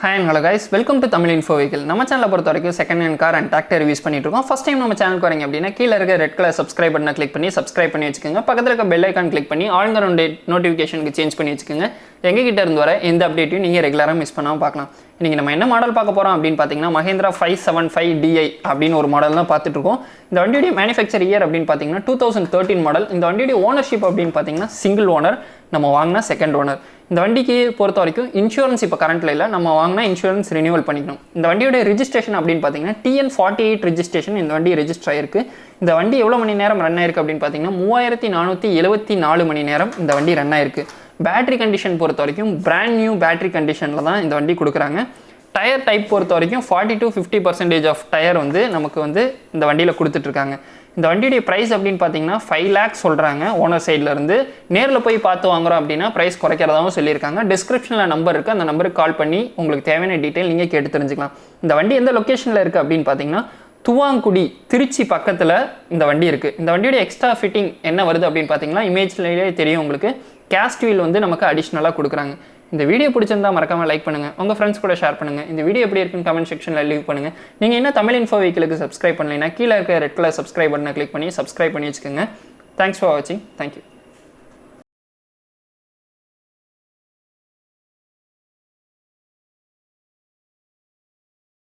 Hi and hello guys, welcome to Tamil Info Vehicle. நம்ம சேனலை பொறுத்த வரைக்கும் second hand car and tractor reviews பண்ணிட்டு இருக்கோம். ஃபர்ஸ்ட் டைம் நம்ம சேனலுக்கு வரீங்க அப்படின்னா கீழே இருக்க ரெட் கலர் சப்ஸ்கிரைப் பட்டனை கிளிக் பண்ணி சப்ஸ்கிரைப் பண்ணி வச்சுக்கோங்க. பக்கத்தில் இருக்க பெல் ஐக்கான் கிளிக் பண்ணி ஆல்ங்கிற நோட்டிஃபிகேஷனுக்கு சேஞ்ச் பண்ணி வச்சுக்கோங்க. எங்ககிட்ட இருந்து வர எந்த அப்டேட்டையும் நீங்கள் ரெகுலராக மிஸ் பண்ணாமல் பார்க்கலாம். இன்றைக்கி நம்ம என்ன மாடல் பார்க்க போகிறோம் அப்படின்னு பார்த்தீங்கன்னா Mahindra 575DI அப்படின்னு ஒரு மாடல் தான் பார்த்துட்டு இருக்கோம். இந்த வண்டியுடைய மேனுஃபேக்சர் இயர் அப்படின்னு பார்த்தீங்கன்னா 2013 மாடல். இந்த வண்டியுடைய ஓனர்ஷிப் அப்படின்னு பார்த்தீங்கன்னா சிங்கிள் ஓனர், நம்ம வாங்கினா செகண்ட் ஓனர். இந்த வண்டிக்கு பொறுத்த வரைக்கும் இன்சூரன்ஸ் இப்போ கரண்ட்டில் இல்லை, நம்ம வாங்கினா இன்சூரன்ஸ் ரினியூவல் பண்ணிக்கணும். இந்த வண்டியோட ரிஜிஸ்ட்ரேஷன் அப்படின்னு பார்த்தீங்கன்னா TN48 ரிஜிஸ்ட்ரேஷன் இந்த வண்டி ரெஜிஸ்டர் ஆயிருக்கு. இந்த வண்டி எவ்வளோ மணி நேரம் ரன் ஆயிருக்கு அப்படின்னு பார்த்தீங்கன்னா 3474 மணி நேரம் இந்த வண்டி ரன் ஆயிருக்கு. பேட்டரி கண்டிஷன் பொறுத்த வரைக்கும் பிராண்ட் நியூ பேட்டரி கண்டிஷனில் தான் இந்த வண்டி கொடுக்குறாங்க. டயர் டைப் பொறுத்த வரைக்கும் 40-50% ஆஃப் டயர் வந்து நமக்கு வந்து இந்த வண்டியில் கொடுத்துட்ருக்காங்க. இந்த வண்டியுடைய ப்ரைஸ் அப்படின்னு பார்த்தீங்கன்னா 5 lakhs சொல்கிறாங்க ஓனர் சைட்லேருந்து. நேரில் போய் பார்த்து வாங்குறோம் அப்படின்னா ப்ரைஸ் குறைக்கிறதாகவும் சொல்லியிருக்காங்க. டிஸ்கிரிப்ஷனில் நம்பர் இருக்குது, அந்த நம்பருக்கு கால் பண்ணி உங்களுக்கு தேவையான டீட்டெயில் நீங்கள் கேட்டு தெரிஞ்சுக்கலாம். இந்த வண்டி எந்த லொக்கேஷனில் இருக்குது அப்படின்னு பார்த்தீங்கன்னா துவாங்குடி, திருச்சி பக்கத்தில் இந்த வண்டி இருக்குது. இந்த வண்டியோட எக்ஸ்ட்ரா ஃபிட்டிங் என்ன வருது அப்படின்னு பார்த்தீங்கன்னா இமேஜ்லேயே தெரியும் உங்களுக்கு. கேஸ்ட் வீல் வந்து நமக்கு அடிஷ்னலாக கொடுக்குறாங்க. இந்த வீடியோ பிடிச்சிருந்தா மறக்காமல் லைக் பண்ணுங்கள், உங்கள் ஃப்ரெண்ட்ஸ் கூட ஷேர் பண்ணுங்கள். இந்த வீடியோ எப்படி இருக்குன்னு கமெண்ட் செக்ஷனில் லீவ் பண்ணுங்கள். நீங்கள் என்ன தமிழ் இன்ஃபோ வெஹிக்கிளுக்கு சப்ஸ்கிரைப் பண்ணலைன்னா கீழே இருக்க ரெட் கலர் சப்ஸ்கிரைப் பட்டனை கிளிக் பண்ணி சப்ஸ்கிரைப் பண்ணி வச்சுக்கோங்க. தேங்க்ஸ் ஃபார் வாட்சிங். தேங்க்யூ.